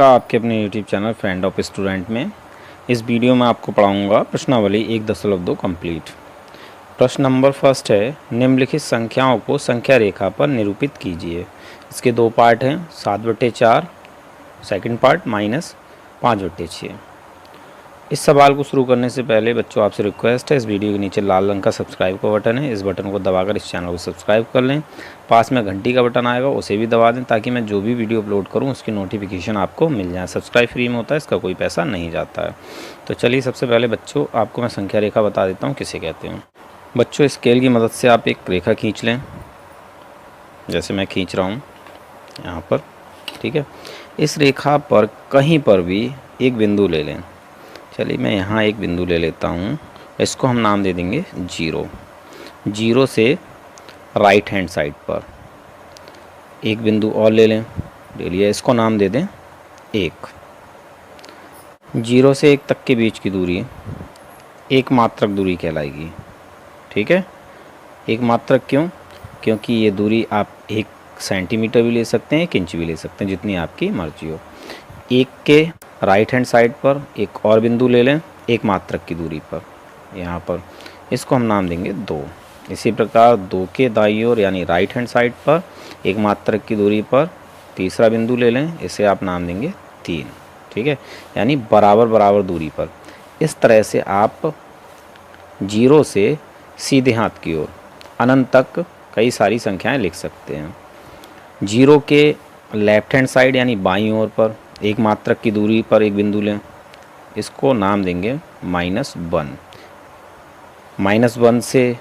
आपका आपके अपने YouTube channel friend of student में। इस वीडियो में आपको पढ़ाऊंगा प्रश्नावली 1.2 कंप्लीट। प्रश्न नंबर फर्स्ट है, निम्नलिखित संख्याओं को संख्या रेखा पर निरूपित कीजिए। इसके दो पार्ट हैं, 7/4, सेकंड पार्ट -5/6। इस सवाल को शुरू करने से पहले बच्चों आपसे रिक्वेस्ट है, इस वीडियो के नीचे लाल रंग का सब्सक्राइब का बटन है, इस बटन को दबाकर इस चैनल को सब्सक्राइब कर लें। पास में घंटी का बटन आएगा, उसे भी दबा दें ताकि मैं जो भी वीडियो अपलोड करूं उसकी नोटिफिकेशन आपको मिल जाए। सब्सक्राइब फ्री में होता है, इसका कोई पैसा नहीं जाता है। तो चलिए सबसे पहले बच्चों आपको मैं संख्या रेखा बता देता हूँ किसे कहते हैं। बच्चों स्केल की मदद से आप एक रेखा खींच लें, जैसे मैं खींच रहा हूँ यहाँ पर, ठीक है। इस रेखा पर कहीं पर भी एक बिंदु ले लें। चलिए मैं यहाँ एक बिंदु ले लेता हूँ, इसको हम नाम दे देंगे 0। 0 से राइट हैंड साइड पर एक बिंदु और ले लिया, इसको नाम दे दें 1। 0 से 1 तक के बीच की दूरी एक मात्रक दूरी कहलाएगी, ठीक है। एक मात्रक क्यों? क्योंकि ये दूरी आप 1 सेंटीमीटर भी ले सकते हैं, 1 इंच भी ले सकते हैं, जितनी आपकी मर्जी हो। 1 के राइट हैंड साइड पर एक और बिंदु ले लें एक मात्रक की दूरी पर, यहाँ पर, इसको हम नाम देंगे 2। इसी प्रकार 2 के दाईं ओर यानी राइट हैंड साइड पर एक मात्रक की दूरी पर तीसरा बिंदु ले लें, इसे आप नाम देंगे 3, ठीक है। यानी बराबर बराबर दूरी पर। इस तरह से आप 0 से सीधे हाथ की ओर अनंत तक कई सारी संख्याएं लिख सकते हैं। 0 के लेफ्ट हैंड साइड यानी बाईं ओर पर एक मात्रक की दूरी पर एक बिंदु लें, इसको नाम देंगे -1। -1 से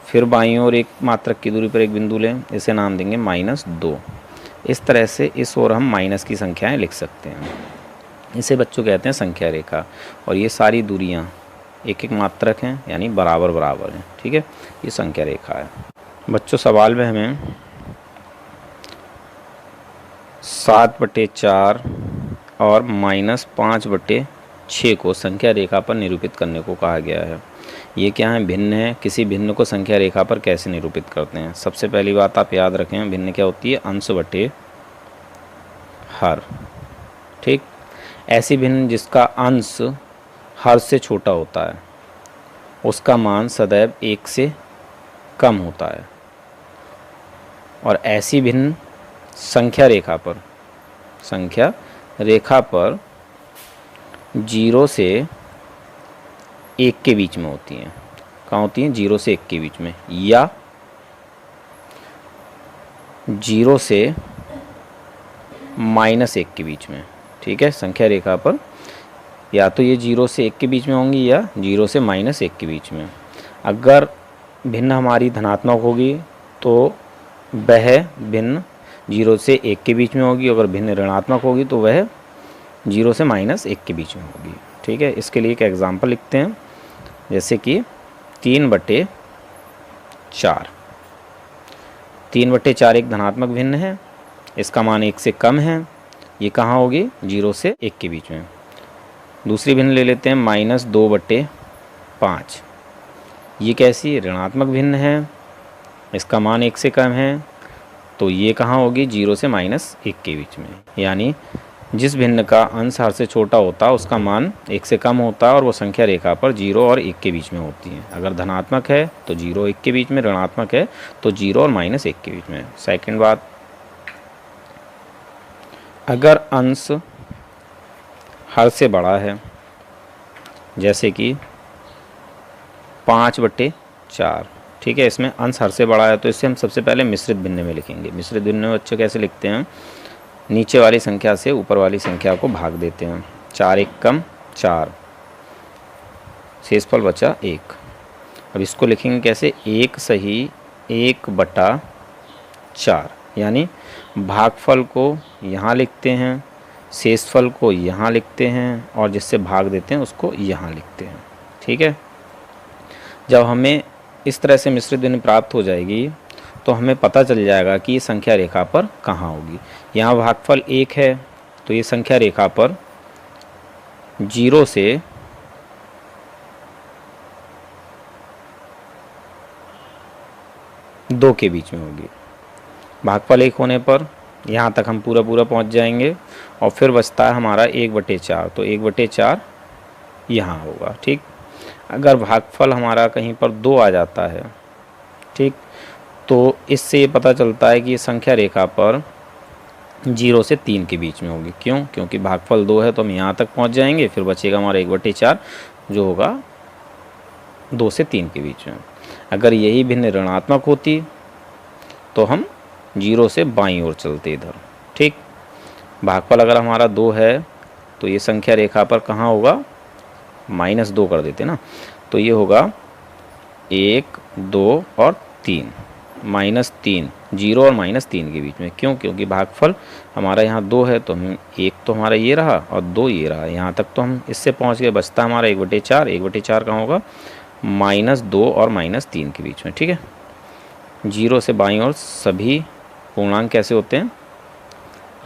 फिर बाईं ओर एक मात्रक की दूरी पर एक बिंदु लें, इसे नाम देंगे -2। इस तरह से इस ओर हम माइनस की संख्याएं लिख सकते हैं। इसे बच्चों कहते हैं संख्या रेखा। और ये सारी दूरियां एक एक मात्रक हैं यानी बराबर बराबर हैं, ठीक है। ये संख्या रेखा है। बच्चों सवाल में हमें 7/4 और -5/6 को संख्या रेखा पर निरूपित करने को कहा गया है। ये क्या है? भिन्न है। किसी भिन्न को संख्या रेखा पर कैसे निरूपित करते हैं? सबसे पहली बात आप याद रखें, भिन्न क्या होती है? अंश बटे हर, ठीक। ऐसी भिन्न जिसका अंश हर से छोटा होता है, उसका मान सदैव 1 से कम होता है। और ऐसी भिन्न संख्या रेखा पर 0 से 1 के बीच में होती हैं। कहाँ होती हैं? 0 से 1 के बीच में, या 0 से -1 के बीच में, ठीक है। संख्या रेखा पर या तो ये 0 से 1 के बीच में होंगी या 0 से -1 के बीच में। अगर भिन्न हमारी धनात्मक होगी तो वह भिन्न 0 से 1 के बीच में होगी, अगर भिन्न ऋणात्मक होगी तो वह 0 से -1 के बीच में होगी, ठीक है। इसके लिए एक एग्जाम्पल लिखते हैं, जैसे कि 3/4। 3/4 एक धनात्मक भिन्न है, इसका मान 1 से कम है। ये कहाँ होगी? 0 से 1 के बीच में। दूसरी भिन्न ले लेते हैं -2/5। ये कैसी? ऋणात्मक भिन्न है, इसका मान 1 से कम है, तो ये कहाँ होगी? 0 से -1 के बीच में। यानी जिस भिन्न का अंश हर से छोटा होता है उसका मान 1 से कम होता है और वो संख्या रेखा पर 0 और 1 के बीच में होती है। अगर धनात्मक है तो 0 1 के बीच में, ऋणात्मक है तो 0 और -1 के बीच में। सेकंड बात, अगर अंश हर से बड़ा है, जैसे कि 5/4, ठीक है। इसमें अंश हर से बड़ा है तो इसे हम सबसे पहले मिश्रित भिन्न में लिखेंगे। मिश्रित भिन्न में बच्चों कैसे लिखते हैं? नीचे वाली संख्या से ऊपर वाली संख्या को भाग देते हैं। 4 1 कम 4, शेषफल बचा 1। अब इसको लिखेंगे कैसे? 1 सही 1/4, यानी भागफल को यहाँ लिखते हैं, शेषफल को यहाँ लिखते हैं और जिससे भाग देते हैं उसको यहाँ लिखते हैं, ठीक है। जब हमें इस तरह से मिश्रित भिन्न प्राप्त हो जाएगी तो हमें पता चल जाएगा कि ये संख्या रेखा पर कहाँ होगी। यहाँ भागफल 1 है तो ये संख्या रेखा पर 0 से 2 के बीच में होगी। भागफल 1 होने पर यहाँ तक हम पूरा पूरा पहुँच जाएंगे और फिर बचता है हमारा 1/4, तो 1/4 यहाँ होगा। ठीक, अगर भागफल हमारा कहीं पर 2 आ जाता है, ठीक, तो इससे ये पता चलता है कि ये संख्या रेखा पर 0 से 3 के बीच में होगी। क्यों? क्योंकि भागफल 2 है तो हम यहाँ तक पहुँच जाएंगे, फिर बचेगा हमारा 1/4 जो होगा 2 से 3 के बीच में। अगर यही भिन्न ऋणात्मक होती तो हम 0 से बाईं ओर चलते इधर। ठीक, भागफल अगर हमारा 2 है तो ये संख्या रेखा पर कहाँ होगा, -2 कर देते ना, तो ये होगा 1, 2 और 3, -3, 0 और -3 के बीच में। क्यों? क्योंकि भागफल हमारा यहाँ 2 है तो हम 1 तो हमारा ये रहा और 2 ये रहा, यहाँ तक तो हम इससे पहुँच गए। बचता हमारा 1/4, 1/4 कहाँ होगा, -2 और -3 के बीच में। ठीक है, 0 से बाईं ओर सभी पूर्णांक कैसे होते हैं,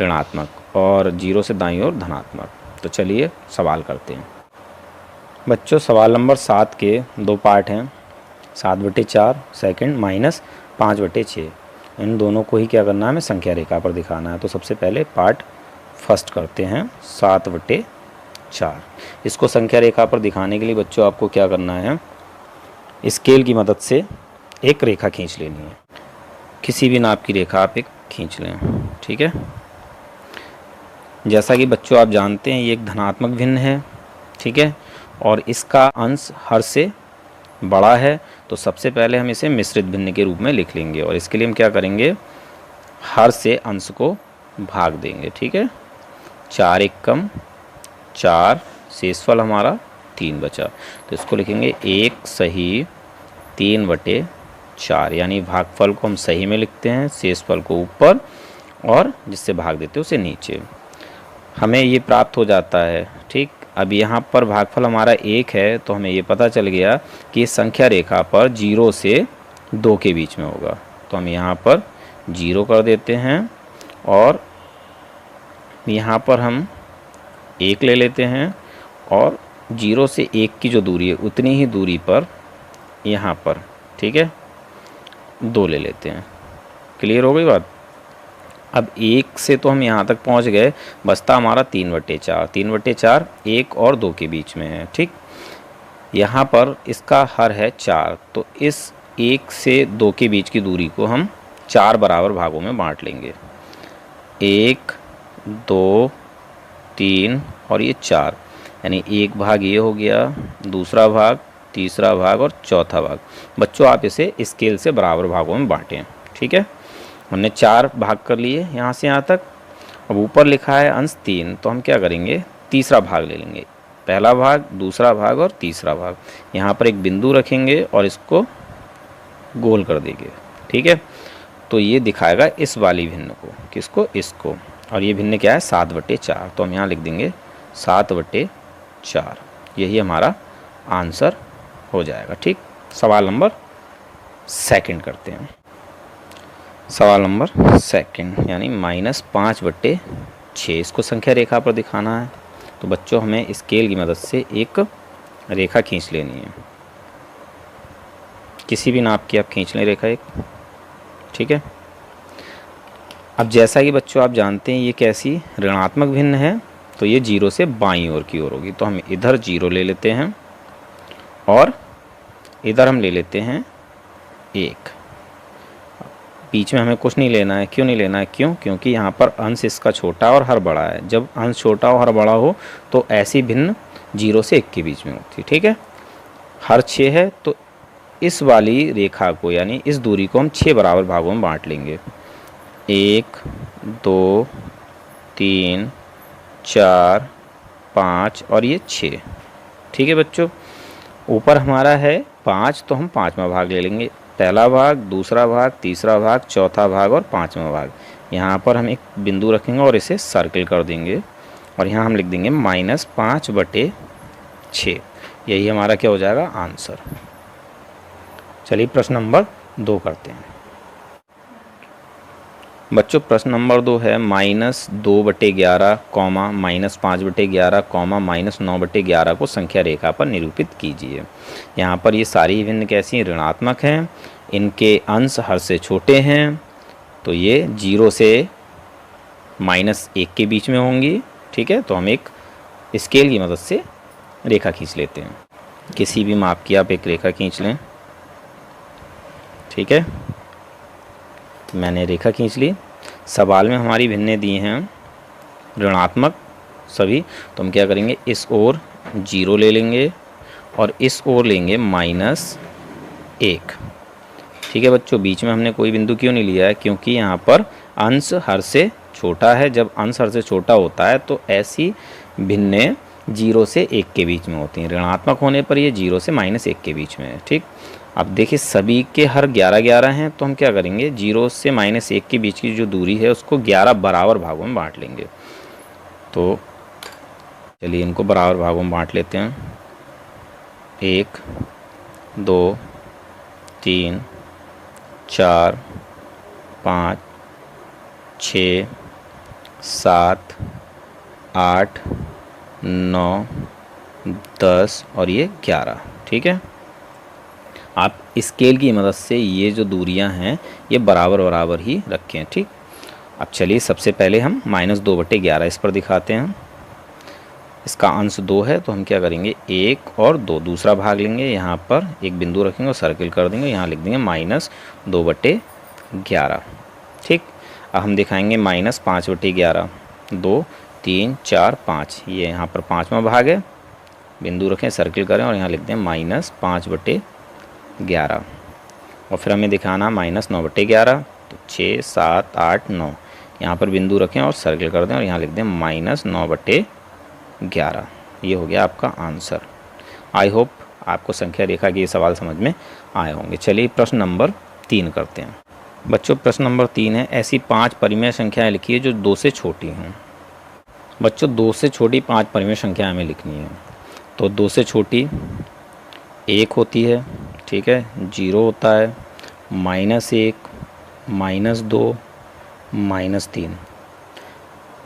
ऋणात्मक, और 0 से दाईं ओर धनात्मक। तो चलिए सवाल करते हैं। बच्चों सवाल नंबर 7 के 2 पार्ट हैं, 7/4 सेकंड -5/6। इन दोनों को ही क्या करना है, हमें संख्या रेखा पर दिखाना है। तो सबसे पहले पार्ट फर्स्ट करते हैं, 7/4। इसको संख्या रेखा पर दिखाने के लिए बच्चों आपको क्या करना है, स्केल की मदद से एक रेखा खींच लेनी है। किसी भी नाप की रेखा आप एक खींच लें। ठीक है, जैसा कि बच्चों आप जानते हैं ये एक धनात्मक भिन्न है। ठीक है, और इसका अंश हर से बड़ा है, तो सबसे पहले हम इसे मिश्रित भिन्न के रूप में लिख लेंगे। और इसके लिए हम क्या करेंगे, हर से अंश को भाग देंगे। ठीक है, 4 एकम 4, शेषफल हमारा 3 बचा, तो इसको लिखेंगे 1 सही 3/4, यानी भागफल को हम सही में लिखते हैं, शेषफल को ऊपर और जिससे भाग देते हैं उसे नीचे। हमें ये प्राप्त हो जाता है। ठीक, अब यहाँ पर भागफल हमारा 1 है तो हमें ये पता चल गया कि इस संख्या रेखा पर 0 से 2 के बीच में होगा। तो हम यहाँ पर 0 कर देते हैं और यहाँ पर हम 1 ले लेते हैं और 0 से 1 की जो दूरी है उतनी ही दूरी पर यहाँ पर, ठीक है, 2 ले लेते हैं। क्लियर हो गई बात। अब 1 से तो हम यहाँ तक पहुँच गए, बचता हमारा 3/4। 3/4 1 और 2 के बीच में है। ठीक, यहाँ पर इसका हर है 4, तो इस 1 से 2 के बीच की दूरी को हम 4 बराबर भागों में बांट लेंगे। 1, 2, 3 और ये 4, यानी एक भाग ये हो गया, दूसरा भाग, तीसरा भाग और चौथा भाग। बच्चों आप इसे स्केल से बराबर भागों में बांटें। ठीक है, हमने 4 भाग कर लिए यहाँ से यहाँ तक। अब ऊपर लिखा है अंश 3, तो हम क्या करेंगे, तीसरा भाग ले लेंगे। पहला भाग, दूसरा भाग और तीसरा भाग। यहाँ पर एक बिंदु रखेंगे और इसको गोल कर देंगे। ठीक है, तो ये दिखाएगा इस वाली भिन्न को, किसको, इसको। और ये भिन्न क्या है, 7/4, तो हम यहाँ लिख देंगे 7/4। यही हमारा आंसर हो जाएगा। ठीक, सवाल नंबर 2 करते हैं। सवाल नंबर 2 यानी -5/6, इसको संख्या रेखा पर दिखाना है। तो बच्चों हमें स्केल की मदद से एक रेखा खींच लेनी है, किसी भी नाप की आप खींच लें रेखा एक। ठीक है, अब जैसा कि बच्चों आप जानते हैं ये कैसी ऋणात्मक भिन्न है, तो ये 0 से बाईं ओर की ओर होगी। तो हम इधर 0 ले लेते हैं और इधर हम ले लेते हैं 1। बीच में हमें कुछ नहीं लेना है। क्यों नहीं लेना है, क्यों, क्योंकि यहाँ पर अंश इसका छोटा और हर बड़ा है। जब अंश छोटा और हर बड़ा हो तो ऐसी भिन्न 0 से 1 के बीच में होती है। ठीक है, हर 6 है तो इस वाली रेखा को यानी इस दूरी को हम 6 बराबर भागों में बांट लेंगे। 1, 2, 3, 4, 5 और ये 6। ठीक है बच्चों, ऊपर हमारा है 5, तो हम 5वां भाग ले लेंगे। पहला भाग, दूसरा भाग, तीसरा भाग, चौथा भाग और 5वां भाग। यहाँ पर हम एक बिंदु रखेंगे और इसे सर्किल कर देंगे और यहाँ हम लिख देंगे -5/6। यही हमारा क्या हो जाएगा, आंसर। चलिए प्रश्न नंबर 2 करते हैं। बच्चों प्रश्न नंबर 2 है -2/11, -5/11, -9/11 को संख्या रेखा पर निरूपित कीजिए। यहाँ पर ये सारी भिन्न कैसी ऋणात्मक हैं, इनके अंश हर से छोटे हैं, तो ये 0 से माइनस 1 के बीच में होंगी। ठीक है, तो हम एक स्केल की मदद से रेखा खींच लेते हैं। किसी भी माप की आप एक रेखा खींच लें। ठीक है, मैंने रेखा खींच ली। सवाल में हमारी भिन्नें दी हैं ऋणात्मक सभी, तो हम क्या करेंगे, इस ओर 0 ले लेंगे और इस ओर लेंगे -1। ठीक है बच्चों, बीच में हमने कोई बिंदु क्यों नहीं लिया है, क्योंकि यहाँ पर अंश हर से छोटा है। जब अंश हर से छोटा होता है तो ऐसी भिन्नें 0 से 1 के बीच में होती हैं। ऋणात्मक होने पर ये 0 से -1 के बीच में है। ठीक, अब देखिए सभी के हर 11-11 हैं, तो हम क्या करेंगे, 0 से -1 के बीच की जो दूरी है उसको 11 बराबर भागों में बांट लेंगे। तो चलिए इनको बराबर भागों में बांट लेते हैं। 1 2 3 4 5 6 7 8 9 10 और ये 11। ठीक है, आप स्केल की मदद से ये जो दूरियां हैं ये बराबर बराबर ही रखें। ठीक, अब चलिए सबसे पहले हम -2/11 इस पर दिखाते हैं। इसका अंश 2 है, तो हम क्या करेंगे, 1 और 2 दूसरा भाग लेंगे, यहाँ पर एक बिंदु रखेंगे और सर्किल कर देंगे, यहाँ लिख देंगे -2/11। ठीक, अब हम दिखाएंगे -5/11। 2 3 4 5, ये यहाँ पर 5वां भाग है, बिंदु रखें, सर्किल करें और यहाँ लिख दें -5/11। और फिर हमें दिखाना -9/11, तो 6 7 8 9, यहाँ पर बिंदु रखें और सर्किल कर दें और यहाँ लिख दें -9/11। ये हो गया आपका आंसर। आई होप आपको संख्या रेखा के ये सवाल समझ में आए होंगे। चलिए प्रश्न नंबर 3 करते हैं। बच्चों प्रश्न नंबर 3 है, ऐसी 5 परिमेय संख्याएं लिखिए जो 2 से छोटी हों। बच्चों 2 से छोटी 5 परिमेय संख्याएं हमें लिखनी है। तो 2 से छोटी 1 होती है, ठीक है, 0 होता है, -1 -2 -3।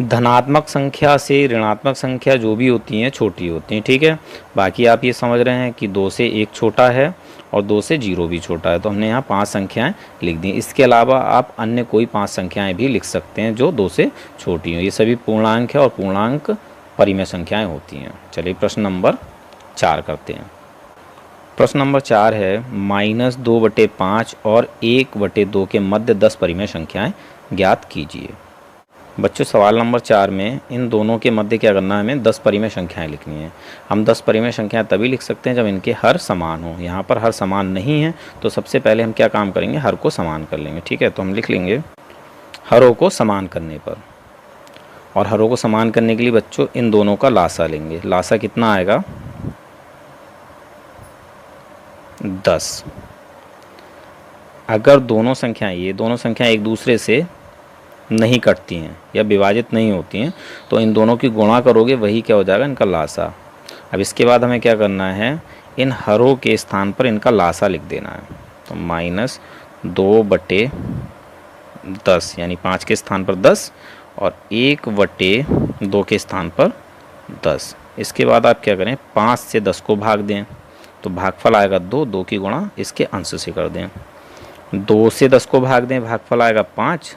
धनात्मक संख्या से ऋणात्मक संख्या जो भी होती हैं छोटी होती हैं। ठीक है, बाकी आप ये समझ रहे हैं कि 2 से 1 छोटा है और 2 से 0 भी छोटा है, तो हमने यहाँ 5 संख्याएं लिख दी। इसके अलावा आप अन्य कोई 5 संख्याएं भी लिख सकते हैं जो 2 से छोटी हों। ये सभी पूर्णांक है और पूर्णांक परिमेय संख्याएं होती हैं। चलिए प्रश्न नंबर 4 करते हैं। प्रश्न नंबर 4 है, -2/5 और 1/2 के मध्य 10 परिमेय संख्याएं ज्ञात कीजिए। बच्चों सवाल नंबर 4 में इन दोनों के मध्य क्या करना है, हमें 10 परिमेय संख्याएं लिखनी है। हम 10 परिमेय संख्याएं तभी लिख सकते हैं जब इनके हर समान हो। यहाँ पर हर समान नहीं है, तो सबसे पहले हम क्या काम करेंगे, हर को समान कर लेंगे। ठीक है, तो हम लिख लेंगे हरों को समान करने पर, और हरों को समान करने के लिए बच्चों इन दोनों का लासा लेंगे। लासा कितना आएगा, 10। अगर दोनों संख्याएं, ये दोनों संख्याएं एक दूसरे से नहीं कटती हैं या विभाजित नहीं होती हैं, तो इन दोनों की गुणा करोगे, वही क्या हो जाएगा, इनका लासा। अब इसके बाद हमें क्या करना है, इन हरों के स्थान पर इनका लासा लिख देना है। तो -2/10 यानी 5 के स्थान पर 10 और 1/2 के स्थान पर 10। इसके बाद आप क्या करें, 5 से 10 को भाग दें, तो भागफल आएगा 2, 2 की गुणा इसके अंश से कर दें। 2 से 10 को भाग दें, भागफल आएगा 5,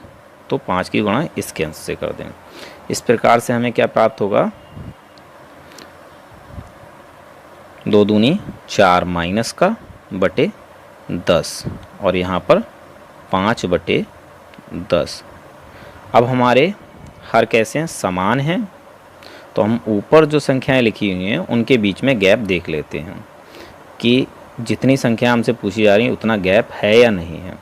तो 5 की गुणा इसके अंश से कर दें। इस प्रकार से हमें क्या प्राप्त होगा, 2 दूनी 4 माइनस का बटे 10 और यहाँ पर 5/10। अब हमारे हर कैसे हैं, समान हैं, तो हम ऊपर जो संख्याएं लिखी हुई हैं उनके बीच में गैप देख लेते हैं कि जितनी संख्या हमसे पूछी जा रही है उतना गैप है या नहीं है।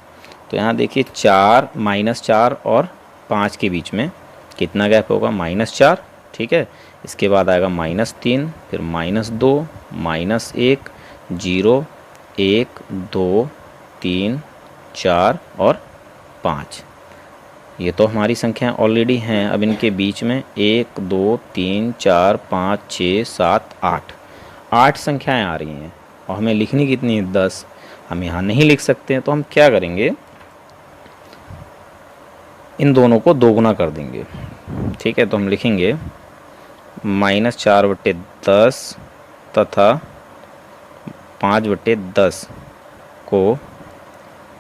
तो यहाँ देखिए 4 -4 और 5 के बीच में कितना गैप होगा, -4। ठीक है, इसके बाद आएगा -3, फिर -2 -1 0 1 2 3 4 और 5। ये तो हमारी संख्याएं ऑलरेडी हैं। अब इनके बीच में 1 2 3 4 5 6 7 8 संख्याएं आ रही हैं और हमें लिखनी कितनी है, 10। हम यहाँ नहीं लिख सकते हैं, तो हम क्या करेंगे, इन दोनों को दोगुना कर देंगे। ठीक है, तो हम लिखेंगे -4/10 तथा 5/10 को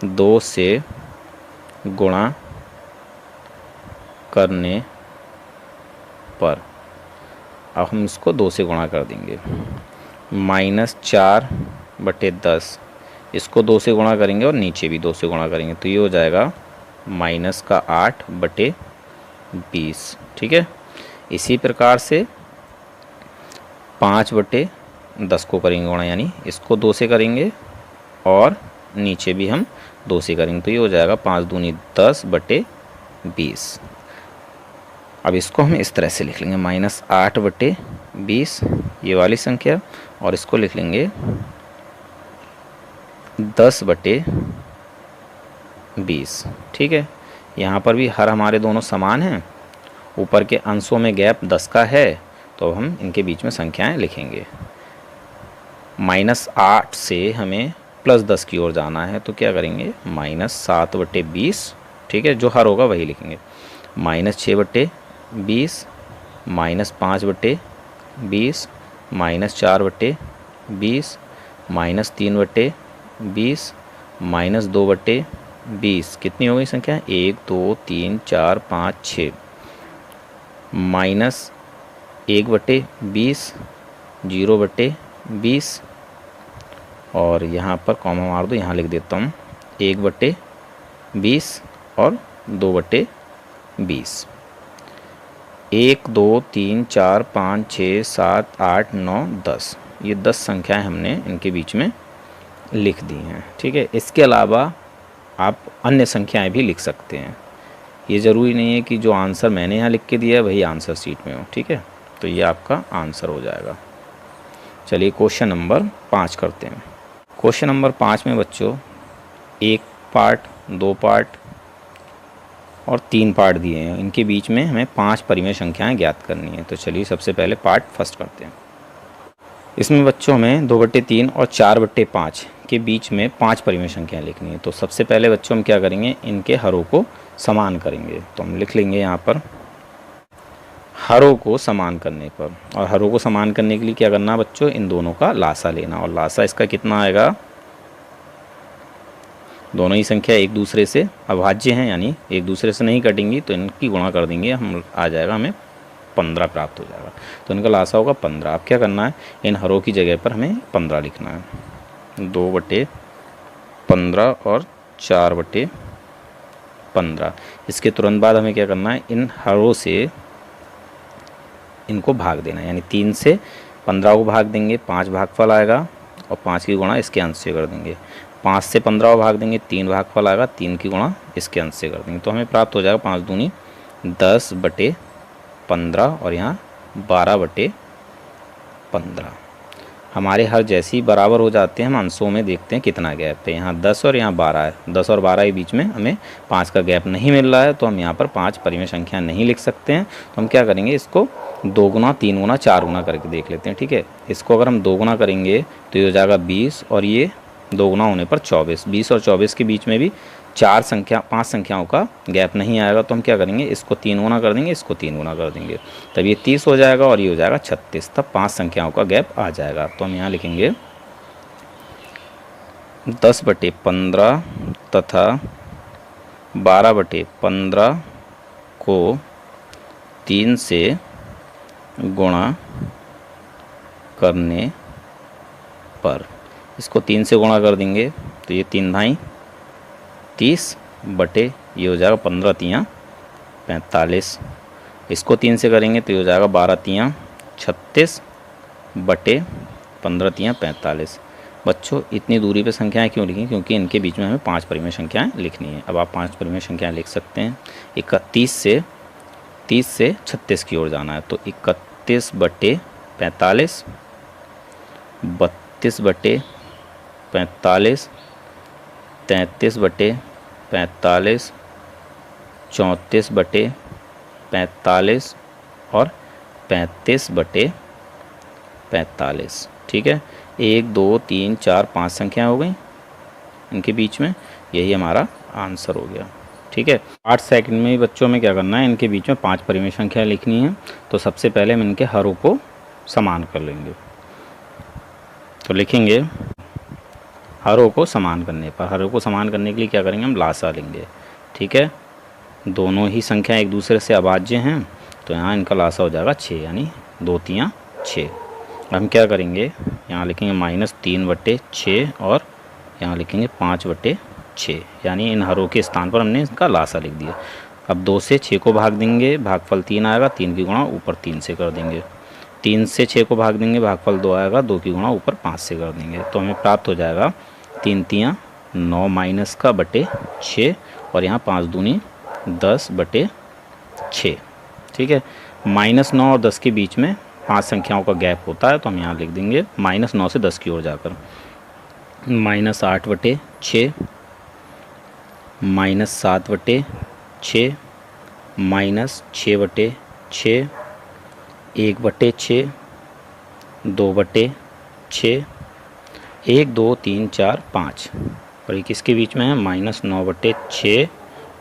2 से गुणा करने पर। अब हम इसको 2 से गुणा कर देंगे। -4/10, इसको 2 से गुणा करेंगे और नीचे भी 2 से गुणा करेंगे, तो ये हो जाएगा -8/20। ठीक है। इसी प्रकार से 5/10 को करेंगे गुणा, यानी इसको 2 से करेंगे और नीचे भी हम 2 से करेंगे, तो ये हो जाएगा 5 दूनी 10/20। अब इसको हम इस तरह से लिख लेंगे -8/20 ये वाली संख्या, और इसको लिख लेंगे 10/20। ठीक है। यहाँ पर भी हर हमारे दोनों समान हैं, ऊपर के अंशों में गैप 10 का है, तो हम इनके बीच में संख्याएं लिखेंगे। -8 से हमें +10 की ओर जाना है, तो क्या करेंगे -7/20। ठीक है, जो हर होगा वही लिखेंगे। -6/20, -5/20, -4/20, -3/20, -2/20। कितनी हो गई संख्या? 1 2 3 4 5 6। -1/20, 0/20, और यहाँ पर कॉमा मार दो, यहाँ लिख देता हूँ 1/20 और 2/20। 1 2 3 4 5 6 7 8 9 10, ये 10 संख्याएं हमने इनके बीच में लिख दी हैं। ठीक है। इसके अलावा आप अन्य संख्याएं भी लिख सकते हैं, ये ज़रूरी नहीं है कि जो आंसर मैंने यहाँ लिख के दिया है वही आंसर शीट में हो। ठीक है, तो ये आपका आंसर हो जाएगा। चलिए क्वेश्चन नंबर 5 करते हैं। क्वेश्चन नंबर 5 में बच्चों 1 पार्ट, 2 पार्ट और 3 पार्ट दिए हैं, इनके बीच में हमें 5 परिमेय संख्याएं ज्ञात करनी है। तो चलिए सबसे पहले पार्ट फर्स्ट करते हैं। इसमें बच्चों हमें 2/3 और 4/5 के बीच में 5 परिमेय संख्याएं लिखनी है। तो सबसे पहले बच्चों हम क्या करेंगे, इनके हरों को समान करेंगे। तो हम लिख लेंगे यहाँ पर हरों को समान करने पर, और हरों को समान करने के लिए क्या करना बच्चों, इन दोनों का लासा लेना, और लासा इसका कितना आएगा, दोनों ही संख्या एक दूसरे से अभाज्य हैं, यानी एक दूसरे से नहीं कटेंगी, तो इनकी गुणा कर देंगे, हम आ जाएगा हमें 15 प्राप्त हो जाएगा। तो इनका लासा होगा 15। अब क्या करना है, इन हरों की जगह पर हमें 15 लिखना है। 2/15 और 4/15। इसके तुरंत बाद हमें क्या करना है, इन हरों से इनको भाग देना है, यानी 3 से 15 को भाग देंगे, 5 भागफल आएगा, और 5 की गुणा इसके अंश से कर देंगे। 5 से 15 को भाग देंगे, 3 भागफल आएगा, 3 की गुणा इसके अंश से कर देंगे, तो हमें प्राप्त हो जाएगा 5 दूनी 10/15 और यहाँ 12/15। हमारे हर जैसे ही बराबर हो जाते हैं, हम अंशों में देखते हैं कितना गैप है। यहाँ 10 और यहाँ 12 है, 10 और 12 के बीच में हमें 5 का गैप नहीं मिल रहा है, तो हम यहाँ पर 5 परिमेय संख्या नहीं लिख सकते हैं। तो हम क्या करेंगे, इसको 2 गुना, 3 गुना, 4 गुना करके देख लेते हैं। ठीक है, इसको अगर हम 2 गुना करेंगे तो ये हो जाएगा 20, और ये 2 गुना होने पर 24। 20 और 24 के बीच में भी 5 संख्याओं का गैप नहीं आएगा, तो हम क्या करेंगे, इसको 3 गुना कर देंगे, इसको 3 गुना कर देंगे, तब ये 30 हो जाएगा, और ये हो जाएगा 36, तब 5 संख्याओं का गैप आ जाएगा। तो हम यहाँ लिखेंगे 10/15 तथा 12/15 को 3 से गुणा करने पर, इसको 3 से गुणा कर देंगे, तो ये 3 भाई 30 बटे ये हो जाएगा 15 तियाँ 45। इसको 3 से करेंगे तो ये हो जाएगा 12 तियाँ 36 बटे 15 तियाँ 45। बच्चों इतनी दूरी पे संख्याएं क्यों लिखी, क्योंकि इनके बीच में हमें 5 परिमेय संख्याएं लिखनी है। अब आप 5 परिमेय संख्याएं लिख सकते हैं। 31 से 30 से 36 की ओर जाना है, तो 31 बटे 45, 32 बटे 45, 33 बटे 45, 34 बटे 45 और 35 बटे 45। ठीक है, 1 2 3 4 5 संख्या हो गई इनके बीच में, यही हमारा आंसर हो गया। ठीक है, 8 सेकंड में ही बच्चों में क्या करना है, इनके बीच में 5 परिमेय संख्या लिखनी है। तो सबसे पहले हम इनके हरों को समान कर लेंगे। तो लिखेंगे हरों को समान करने पर, हरों को समान करने के लिए क्या करेंगे, हम लासा लेंगे। ठीक है, दोनों ही संख्या एक दूसरे से अभाज्य हैं, तो यहाँ इनका लासा हो जाएगा 6, यानी 2 तियाँ 6। हम क्या करेंगे, यहाँ लिखेंगे -3/6 और यहाँ लिखेंगे 5/6, यानी इन हरों के स्थान पर हमने इसका लासा लिख दिया। अब 2 से 6 को भाग देंगे, भागफल 3 आएगा, 3 की गुणा ऊपर 3 से कर देंगे। 3 से 6 को भाग देंगे, भागफल 2 आएगा, 2 की गुणा ऊपर 5 से कर देंगे। तो हमें प्राप्त हो जाएगा 3 तियाँ 9 माइनस का बटे 6 और यहाँ 5 दूनी 10/6। ठीक है, -9 और 10 के बीच में 5 संख्याओं का गैप होता है, तो हम यहाँ लिख देंगे -9 से 10 की ओर जाकर -8/6, -7/6, -6/6, 1/6, 2/6, 1 2 3 4 5 और ये किसके बीच में है, -9/6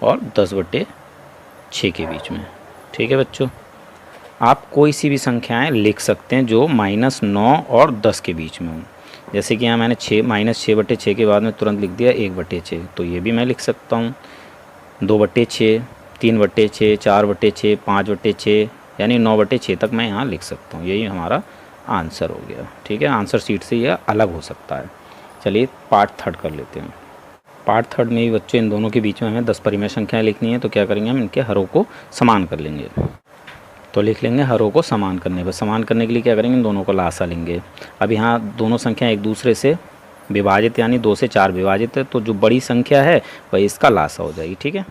और 10/6 के बीच में। ठीक है बच्चों, आप कोई सी भी संख्याएं लिख सकते हैं जो -9 और 10 के बीच में हो। जैसे कि यहाँ मैंने -6/6 के बाद में तुरंत लिख दिया 1/6, तो ये भी मैं लिख सकता हूँ 2/6, 3/6, 4/6, 5/6, यानी 9/6 तक मैं यहाँ लिख सकता हूँ। यही हमारा आंसर हो गया। ठीक है, आंसर शीट से यह अलग हो सकता है। चलिए पार्ट 3 कर लेते हैं। पार्ट 3 में भी बच्चों इन दोनों के बीच में हमें 10 परिमेय संख्याएँ लिखनी है, तो क्या करेंगे, हम इनके हरों को समान कर लेंगे। तो लिख लेंगे हरों को समान करने पर। समान करने के लिए क्या करेंगे, इन दोनों को लासा लेंगे। अब यहाँ दोनों संख्या एक दूसरे से विभाजित, यानी 2 से 4 विभाजित है, तो जो बड़ी संख्या है वही इसका लासा हो जाएगी। ठीक है,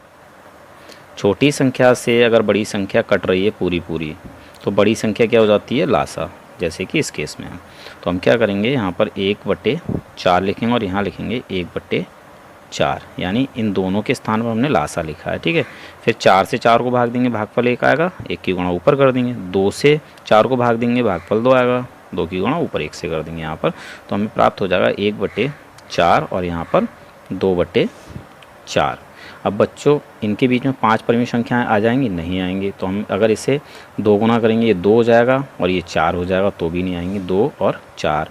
छोटी संख्या से अगर बड़ी संख्या कट रही है पूरी, तो बड़ी संख्या क्या हो जाती है, लासा, जैसे कि इस केस में है। तो हम क्या करेंगे, यहाँ पर 1/4 लिखेंगे और यहाँ लिखेंगे 1/4, यानी इन दोनों के स्थान पर हमने लासा लिखा है। ठीक है, फिर 4 से 4 को भाग देंगे, भागफल 1 आएगा, 1 की गुणा ऊपर कर देंगे। 2 से 4 को भाग देंगे, भागफल 2 आएगा, 2 की गुणा ऊपर 1 से कर देंगे यहाँ पर। तो हमें प्राप्त हो जाएगा 1/4 और यहाँ पर 2/4। अब बच्चों इनके बीच में 5 परिमेय संख्याएं आ जाएंगी, नहीं आएंगी। तो हम अगर इसे 2 गुना करेंगे, ये 2 हो जाएगा और ये 4 हो जाएगा, तो भी नहीं आएंगी, 2 और 4।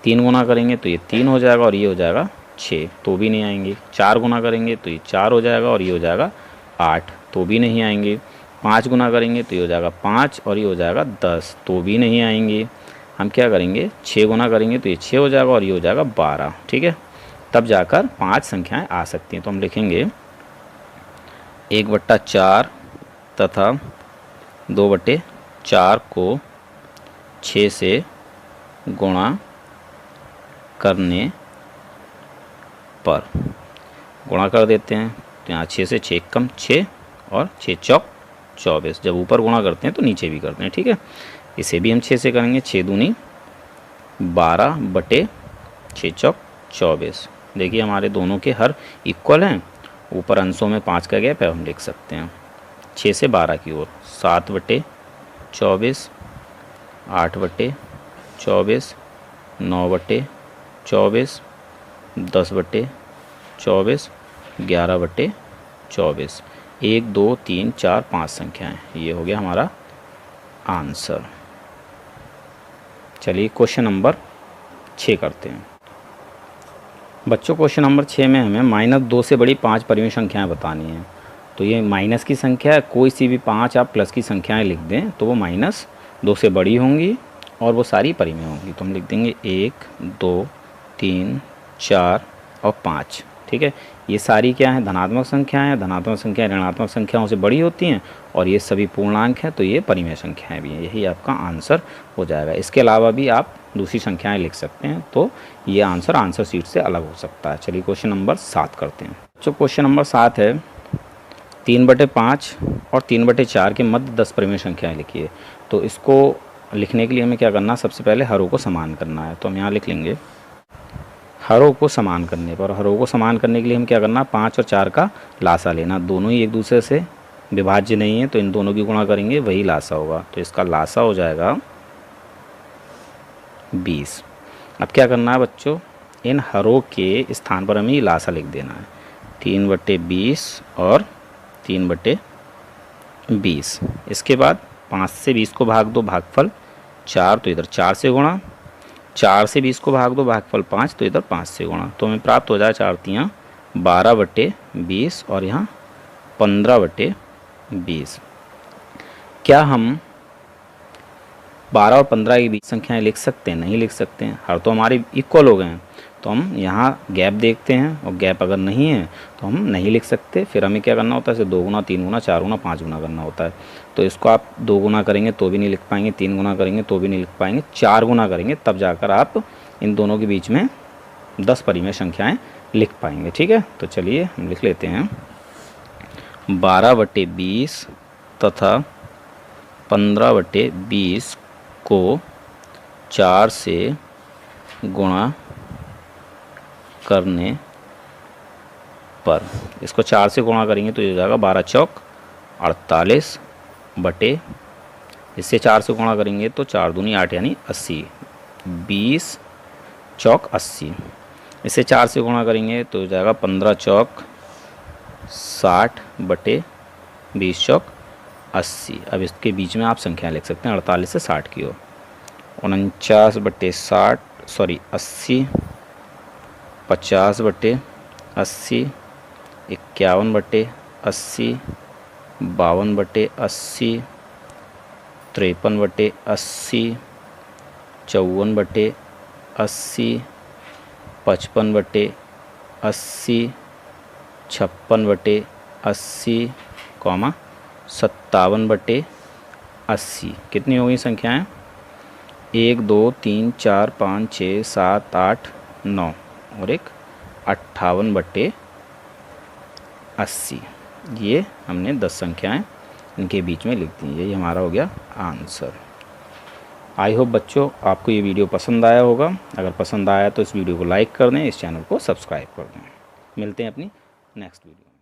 3 गुना करेंगे तो ये 3 हो जाएगा और ये हो जाएगा 6, तो भी नहीं आएंगे। 4 गुना करेंगे तो ये 4 हो जाएगा और ये हो जाएगा 8, तो भी नहीं आएंगे। 5 गुना करेंगे तो ये हो जाएगा 5 और ये हो जाएगा 10, तो भी नहीं आएंगे। हम क्या करेंगे, 6 गुना करेंगे तो ये 6 हो जाएगा और ये हो जाएगा 12। ठीक है, तब जाकर 5 संख्याएं आ सकती हैं। तो हम लिखेंगे 1/4 तथा 2/4 को 6 से गुणा करने पर गुणा कर देते हैं। तो यहाँ 6 से 6 कम 6 और 6 चौक 24। जब ऊपर गुणा करते हैं तो नीचे भी करते हैं। ठीक है, इसे भी हम 6 से करेंगे, 6 दूनी 12/6 चौक 24। देखिए हमारे दोनों के हर इक्वल हैं, ऊपर अंशों में 5 का गैप है, हम लिख सकते हैं 6 से 12 की ओर। 7/24, 8/24, 9/24, 10/24, 11/24। 1 2 3 4 5 संख्याएं, ये हो गया हमारा आंसर। चलिए क्वेश्चन नंबर 6 करते हैं। बच्चों क्वेश्चन नंबर 6 में हमें -2 से बड़ी 5 परिमेय संख्याएं बतानी हैं। तो ये माइनस की संख्या है, कोई सी भी 5 आप प्लस की संख्याएं लिख दें तो वो -2 से बड़ी होंगी और वो सारी परिमेय होंगी। तो हम लिख देंगे 1 2 3 4 और 5। ठीक है, ये सारी क्या है, धनात्मक संख्याएं हैं। धनात्मक संख्याएं ऋणात्मक संख्याओं से बड़ी होती हैं और ये सभी पूर्णांक हैं, तो ये परिमेय संख्याएं भी हैं। यही आपका आंसर हो जाएगा। इसके अलावा भी आप दूसरी संख्याएं लिख सकते हैं, तो ये आंसर शीट से अलग हो सकता है। चलिए क्वेश्चन नंबर 7 करते हैं। जो क्वेश्चन नंबर 7 है, 3/5 और 3/4 के मध्य 10 परिमेय संख्याएं लिखिए। तो इसको लिखने के लिए हमें क्या करना है, सबसे पहले हरों को समान करना है। तो हम यहाँ लिख लेंगे हरों को समान करने पर। हरों को समान करने के लिए हम क्या करना, 5 और 4 का लासा लेना। दोनों ही एक दूसरे से विभाज्य नहीं है, तो इन दोनों की गुणा करेंगे, वही लासा होगा। तो इसका लासा हो जाएगा 20। अब क्या करना है बच्चों, इन हरों के स्थान पर हमें लासा लिख देना है। 3/20 और 3/20। इसके बाद 5 से 20 को भाग दो, भागफल 4, तो इधर 4 से गुणा। 4 से 20 को भाग दो, भागफल 5, तो इधर 5 से गुणा। तो हमें प्राप्त हो जाए 4 तियाँ 12/20 और यहाँ 15/20। क्या हम 12 और 15 के बीच संख्याएं लिख सकते हैं? नहीं लिख सकते हैं, हर तो हमारे इक्वल हो गए हैं। तो हम यहाँ गैप देखते हैं, और गैप अगर नहीं है तो हम नहीं लिख सकते। फिर हमें क्या करना होता है? इसे 2 गुना, 3 गुना, 4 गुना, 5 गुना करना होता है। तो इसको आप 2 गुना करेंगे तो भी नहीं लिख पाएंगे, 3 गुना करेंगे तो भी नहीं लिख पाएंगे, 4 गुना करेंगे तब जाकर आप इन दोनों के बीच में 10 परिमेय संख्याएँ लिख पाएंगे। ठीक है, तो चलिए हम लिख लेते हैं 12/20 तथा 15/20 को 4 से गुणा करने पर, इसको 4 से गुणा करेंगे तो ये हो जाएगा 12 चौक 48 बटे, इससे 4 से गुणा करेंगे तो 4 दूनी 8 यानी 80, 20 चौक 80, इससे 4 से गुणा करेंगे तो हो जाएगा 15 चौक 60 बटे 20 चौक 80। अब इसके बीच में आप संख्या लिख सकते हैं 48 से 60 की ओर। 80, 50/80, 51/80, 52/80, 53/80, 54/80, 55/80, 56/80, 57/80। कितनी हो गई संख्याएँ? 1 2 3 4 5 6 7 8 9 और एक 58/80। ये हमने 10 संख्याएं इनके बीच में लिख दी। यही हमारा हो गया आंसर। आई होप बच्चों आपको ये वीडियो पसंद आया होगा। अगर पसंद आया तो इस वीडियो को लाइक कर दें, इस चैनल को सब्सक्राइब कर दें। मिलते हैं अपनी नेक्स्ट वीडियो।